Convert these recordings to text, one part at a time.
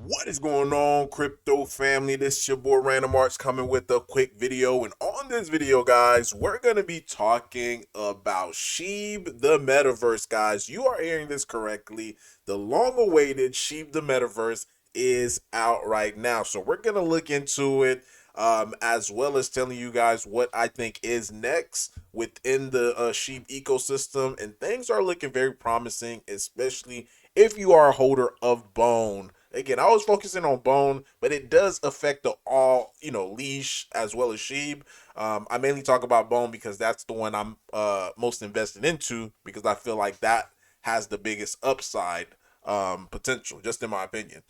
What is going on, crypto family? This is your boy Random Arts coming with a quick video. And on this video, guys, we're going to be talking about Shib the Metaverse, guys. You are hearing this correctly. The long-awaited Shib the Metaverse is out right now. So we're going to look into it, as well as telling you guys what I think is next within the Shib ecosystem. And things are looking very promising, especially if you are a holder of Bone. Again, I was focusing on Bone, but it does affect the all, leash as well as Sheeb. I mainly talk about Bone because that's the one I'm most invested into, because I feel like that has the biggest upside potential, just in my opinion.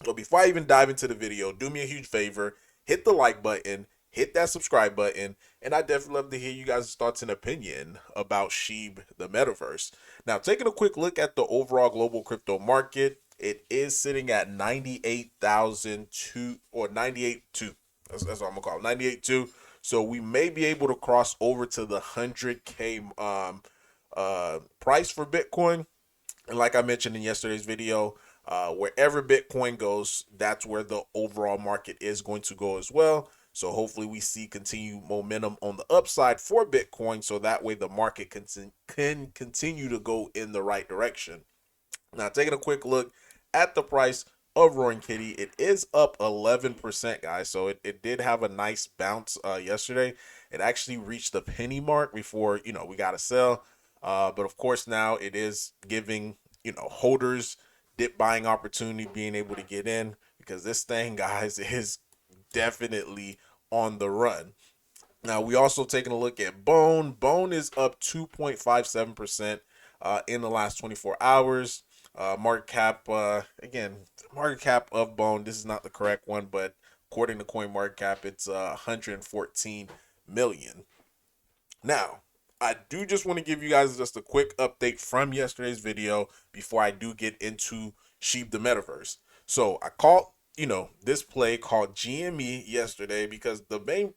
So before I even dive into the video, do me a huge favor, hit the like button, hit that subscribe button, and I definitely love to hear you guys' thoughts and opinion about Shib the Metaverse. Now, taking a quick look at the overall global crypto market, it is sitting at 98,002 or 98.2. That's what I'm gonna call it, 98.2. So we may be able to cross over to the 100K price for Bitcoin. And like I mentioned in yesterday's video, wherever Bitcoin goes, that's where the overall market is going to go as well. So hopefully we see continued momentum on the upside for Bitcoin, so that way the market can continue to go in the right direction. Now, taking a quick look at the price of Roaring Kitty, it is up 11%, guys. So it did have a nice bounce yesterday. It actually reached the penny mark before, we got to sell. But of course, now it is giving, holders dip buying opportunity, being able to get in, because this thing, guys, is definitely on the run. Now, we also taking a look at Bone. Bone is up 2.57% in the last 24 hours. Market cap, again, market cap of Bone, this is not the correct one, but according to CoinMarketCap, it's 114 million. Now, I do just want to give you guys just a quick update from yesterday's video before I do get into Shib the Metaverse. So I called, this play called GME yesterday because the main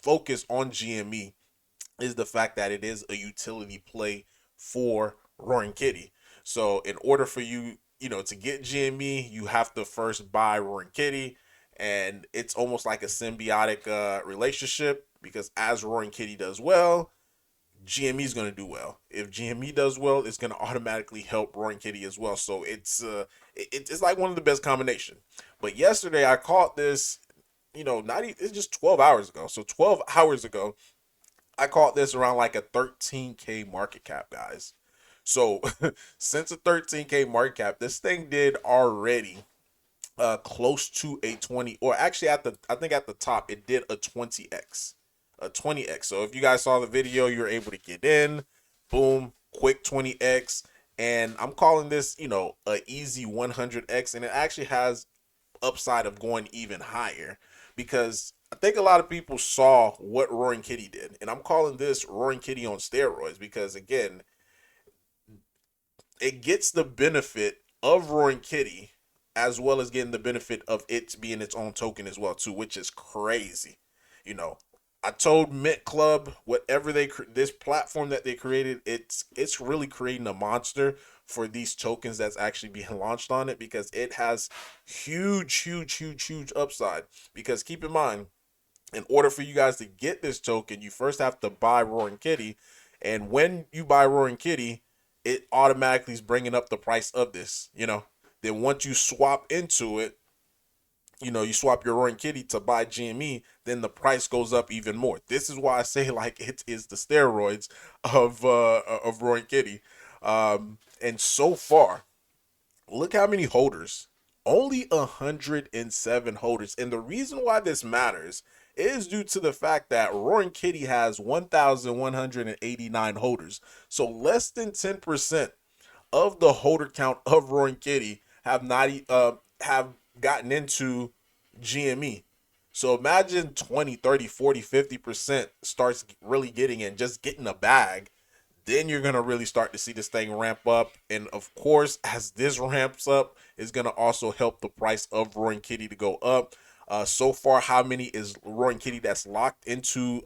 focus on GME is the fact that it is a utility play for Roaring Kitty. So in order for you, to get GME, you have to first buy Roaring Kitty, and it's almost like a symbiotic relationship, because as Roaring Kitty does well, GME is going to do well. If GME does well, it's going to automatically help Roaring Kitty as well. So it's like one of the best combination. But yesterday I caught this, not even, it's just 12 hours ago. So 12 hours ago, I caught this around like a 13K market cap, guys. So since a 13K market cap, this thing did already close to a 20, or actually I think at the top it did a 20x. A 20x. So if you guys saw the video, you were able to get in, boom, quick 20x. And I'm calling this, a easy 100x, and it actually has upside of going even higher, because I think a lot of people saw what Roaring Kitty did, and I'm calling this Roaring Kitty on steroids, because again, it gets the benefit of Roaring Kitty as well as getting the benefit of it being its own token as well too, which is crazy. You know, I told Mint Club, whatever this platform that they created, it's really creating a monster for these tokens that's actually being launched on it, because it has huge upside. Because keep in mind, in order for you guys to get this token, you first have to buy Roaring Kitty, and when you buy Roaring Kitty, it automatically is bringing up the price of this. Then once you swap into it, you swap your Roaring Kitty to buy GME, then the price goes up even more. This is why I say, like, it is the steroids of Roaring Kitty. And so far, look how many holders. Only 107 holders. And the reason why this matters is due to the fact that Roaring Kitty has 1,189 holders. So less than 10% of the holder count of Roaring Kitty have not have gotten into GME. So imagine 20, 30, 40, 50% starts really getting in, just getting a bag. Then you're going to really start to see this thing ramp up. And of course, as this ramps up, it's going to also help the price of Roaring Kitty to go up. So far, how many is Roaring Kitty that's locked into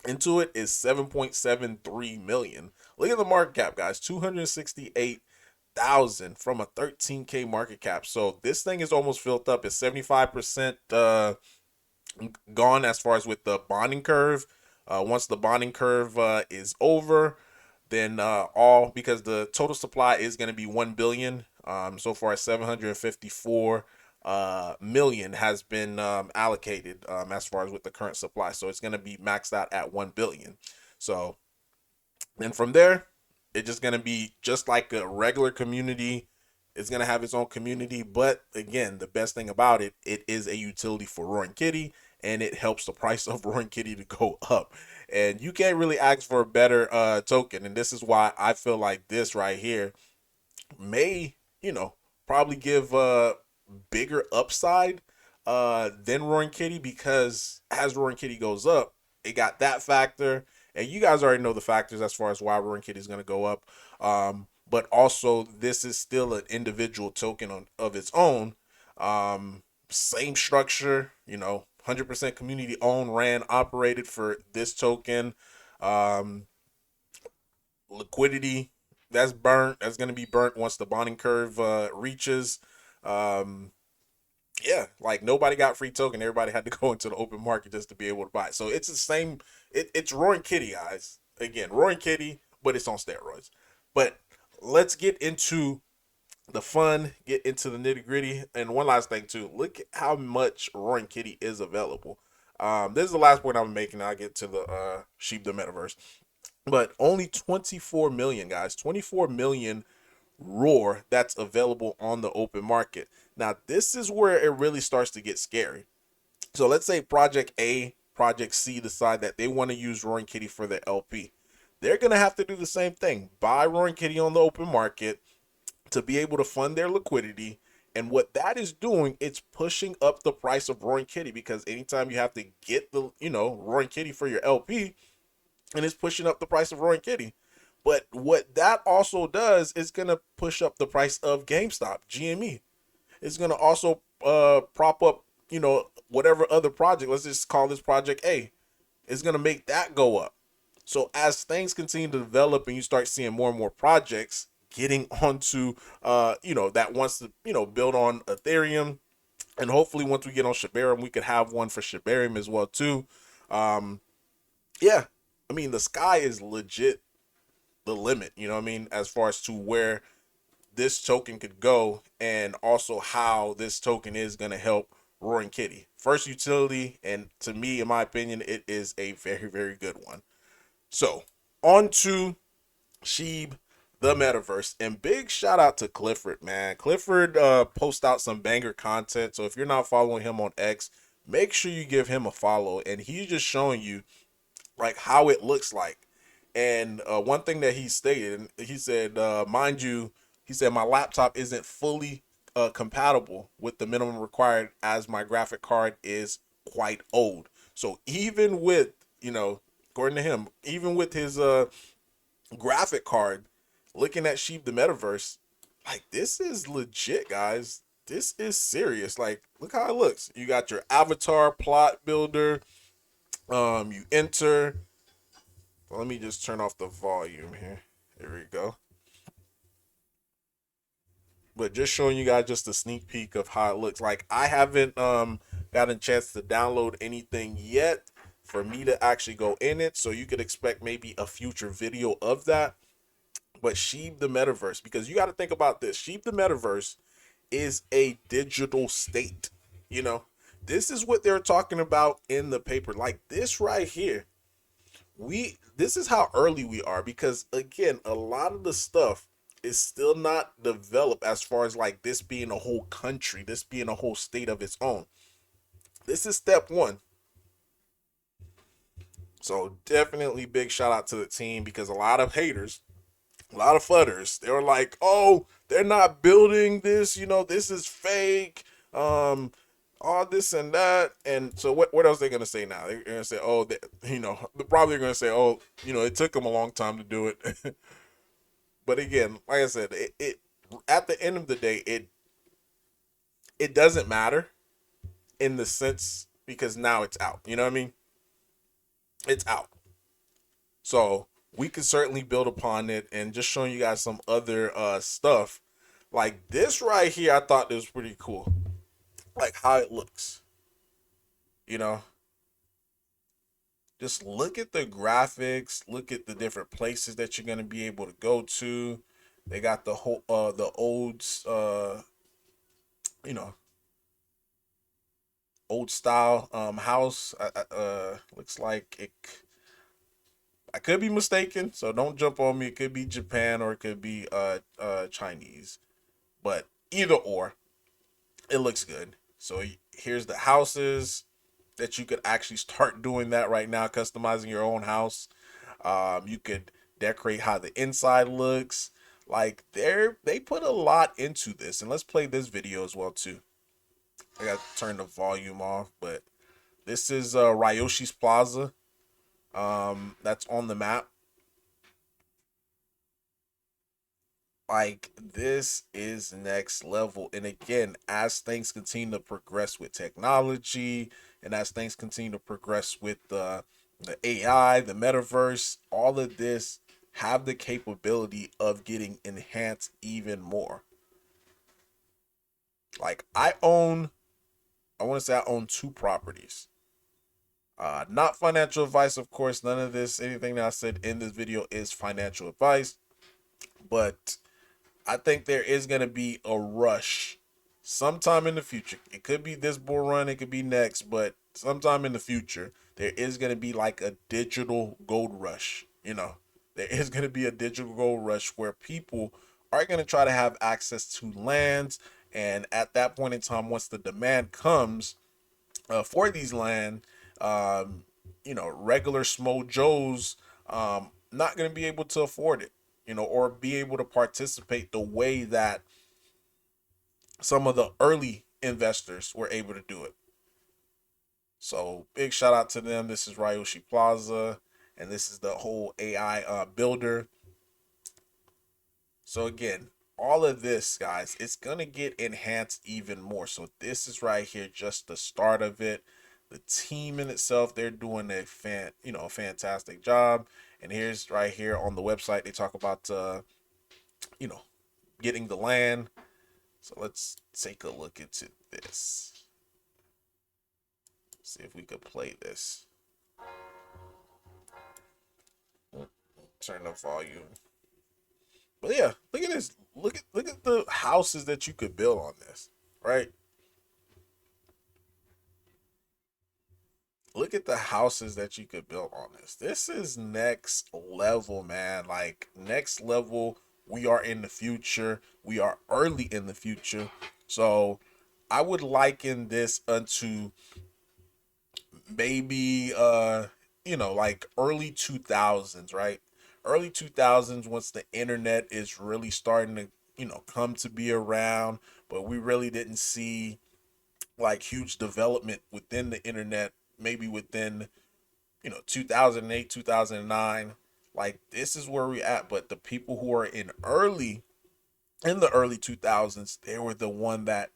it is 7.73 million. Look at the market cap, guys. 268 100,000 from a 13K market cap. So this thing is almost filled up. It's 75% gone as far as with the bonding curve. Once the bonding curve is over, then all, because the total supply is going to be 1 billion. So far 754 million has been allocated as far as with the current supply. So it's going to be maxed out at 1 billion. So then from there, it's just going to be just like a regular community. It's going to have its own community. But again, the best thing about it, it is a utility for Roaring Kitty, and it helps the price of Roaring Kitty to go up. And you can't really ask for a better token. And this is why I feel like this right here may, probably give a bigger upside than Roaring Kitty, because as Roaring Kitty goes up, it got that factor. And you guys already know the factors as far as why Roaring Kitty is going to go up. But also, this is still an individual token of its own. Same structure, 100% community owned, ran, operated for this token. Um, Liquidity that's burnt. That's going to be burnt once the bonding curve reaches. Um, yeah, like nobody got free token. Everybody had to go into the open market just to be able to buy it. So it's the same. It's Roaring Kitty, guys. Again, Roaring Kitty, but it's on steroids. But let's get into the fun, get into the nitty gritty. And one last thing too, look at how much Roaring Kitty is available. This is the last point I'm making. I'll get to the Shib The Metaverse. But only 24 million, guys. 24 million roar that's available on the open market. Now, this is where it really starts to get scary. So let's say Project A, Project C decide that they want to use Roaring Kitty for their LP. They're going to have to do the same thing. Buy Roaring Kitty on the open market to be able to fund their liquidity. And what that is doing, it's pushing up the price of Roaring Kitty, because anytime you have to get the, Roaring Kitty for your LP, and it's pushing up the price of Roaring Kitty. But what that also does is going to push up the price of GameStop, GME. It's going to also prop up, whatever other project. Let's just call this Project A. It's going to make that go up. So as things continue to develop and you start seeing more and more projects getting onto, that wants to, build on Ethereum, and hopefully once we get on Shibarium, we could have one for Shibarium as well too. Yeah, I mean, the sky is legit the limit, as far as to where this token could go, and also how this token is going to help Roaring Kitty. First utility, and to me, in my opinion, it is a very, very good one. So, on to Shib The Metaverse. And big shout out to Clifford, man. Clifford posts out some banger content. So if you're not following him on X, make sure you give him a follow. And he's just showing you like how it looks like. And one thing that he stated, he said, mind you, he said, my laptop isn't fully compatible with the minimum required, as my graphic card is quite old. So even with, according to him, even with his graphic card, looking at Shib The Metaverse, like, this is legit, guys. This is serious. Like, look how it looks. You got your avatar plot builder. You enter. Let me just turn off the volume here. There we go. But just showing you guys just a sneak peek of how it looks. Like, I haven't gotten a chance to download anything yet for me to actually go in it. So you could expect maybe a future video of that. But Shib The Metaverse, because you got to think about this. Shib The Metaverse is a digital state. This is what they're talking about in the paper. Like this right here. This is how early we are, because again, a lot of the stuff is still not developed as far as like this being a whole country, this being a whole state of its own. This is step one. So definitely big shout out to the team, because a lot of haters, a lot of fudders, they were like, oh, they're not building this, this is fake, all this and that. And so what else are they going to say now? They're going to say, oh, they're probably going to say, oh, it took them a long time to do it. But again, like I said, it at the end of the day, it doesn't matter in the sense, because now it's out. You know what I mean? It's out. So we could certainly build upon it, and just showing you guys some other stuff. Like this right here, I thought this was pretty cool. Like how it looks, you know. Just look at the graphics, look at the different places that you're gonna be able to go to. They got the whole the old you know, old style house. Looks like it, I could be mistaken, so don't jump on me. It could be Japan or it could be Chinese. But either or, it looks good. So here's the houses that you could actually start doing that right now, customizing your own house. You could decorate how the inside looks. Like they put a lot into this, and let's play this video as well too. I got to turn the volume off, but this is Ryoshi's Plaza. That's on the map. Like this is next level, and again, as things continue to progress with technology, and as things continue to progress with the AI, the metaverse, all of this have the capability of getting enhanced even more. Like I want to say I own two properties. Not financial advice, of course. None of this, anything that I said in this video is financial advice, but I think there is going to be a rush sometime in the future. It could be this bull run, it could be next, but sometime in the future, there is going to be like a digital gold rush. You know, there is going to be a digital gold rush where people are going to try to have access to lands. And at that point in time, once the demand comes for these land, um, regular small Joes not going to be able to afford it, or be able to participate the way that some of the early investors were able to do it. So big shout out to them. This is Ryoshi Plaza, and this is the whole AI builder. So again, all of this, guys, it's gonna get enhanced even more. So this is right here, just the start of it. The team in itself, they're doing a fantastic job. And here's right here on the website, they talk about you know, getting the land. So let's take a look into this. See if we could play this. Turn the volume. But yeah, look at this. Look at the houses that you could build on this, right? Look at the houses that you could build on this. This is next level, man. Like next level. We are in the future. We are early in the future. So I would liken this unto maybe like early 2000s, right? Early 2000s, once the internet is really starting to come to be around, but we really didn't see like huge development within the internet, maybe within 2008, 2009. Like this is where we're at. But the people who are in the early 2000s, they were the one that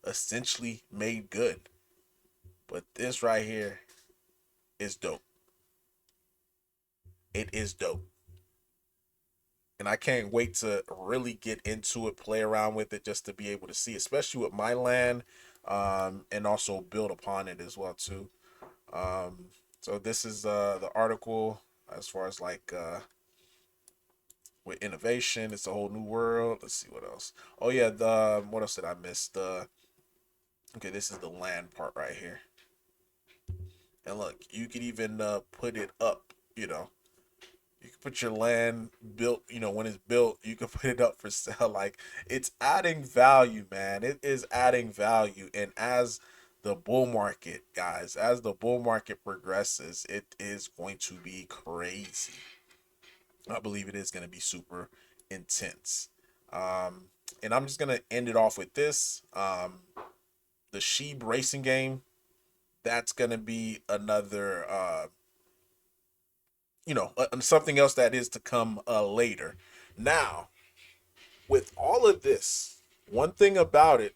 essentially made good. But this right here is dope. It is dope. And I can't wait to really get into it, play around with it, just to be able to see, especially with my land, and also build upon it as well too. Um, so this is the article as far as like with innovation. It's a whole new world. Let's see what else. Oh yeah, the what else did I miss? The okay, this is the land part right here. And look, you could even put it up. You can put your land built, when it's built, you can put it up for sale. Like it's adding value, man. It is adding value. And as the bull market, guys, as the bull market progresses, it is going to be crazy. I believe it is going to be super intense. Um, and I'm just going to end it off with this. The Sheeb racing game, that's going to be another something else that is to come later. Now, with all of this, one thing about it,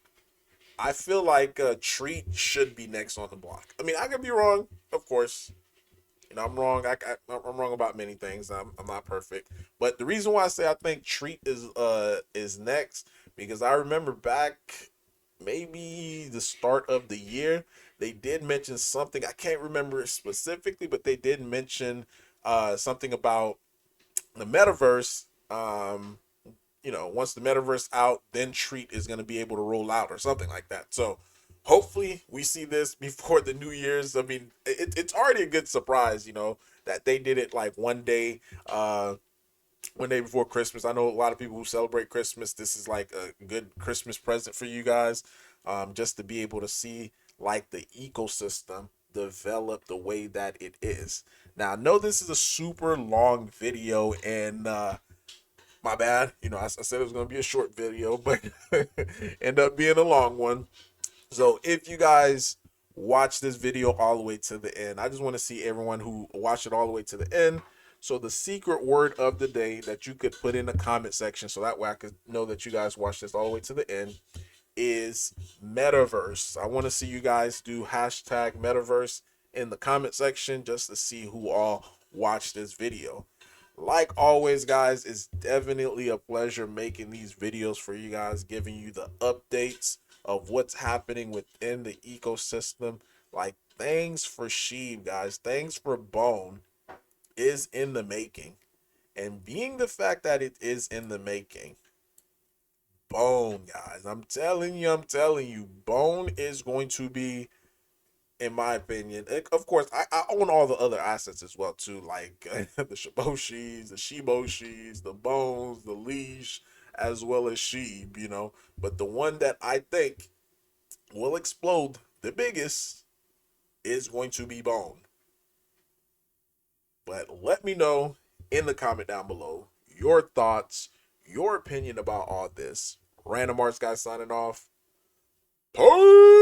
I feel like Treat should be next on the block. I mean, I could be wrong, of course. I'm wrong. I'm wrong about many things. I'm not perfect, but the reason why I say I think Treat is next because I remember back maybe the start of the year they did mention something. I can't remember it specifically, but they did mention something about the metaverse. Once the metaverse out, then Treat is going to be able to roll out or something like that. So hopefully we see this before the New Year's. I mean, it's already a good surprise, that they did it like one day before Christmas. I know a lot of people who celebrate Christmas. This is like a good Christmas present for you guys, just to be able to see like the ecosystem develop the way that it is. Now I know this is a super long video, and my bad. I said it was going to be a short video, but end up being a long one. So if you guys watch this video all the way to the end, I just want to see everyone who watched it all the way to the end. So the secret word of the day that you could put in the comment section, so that way I could know that you guys watched this all the way to the end, is metaverse. I want to see you guys do hashtag metaverse in the comment section just to see who all watched this video. Like always, guys, it's definitely a pleasure making these videos for you guys, giving you the updates of what's happening within the ecosystem. Like, things for Sheeb, guys, things for Bone is in the making. And being the fact that it is in the making, Bone, guys, I'm telling you, Bone is going to be, in my opinion. Of course, I own all the other assets as well too, like the Shiboshis, the Shiboshis, the Bones, the Leash, as well as Sheeb. But the one that I think will explode the biggest is going to be Bone. But let me know in the comment down below your thoughts, your opinion about all this. Random Arts guy signing off. Peace.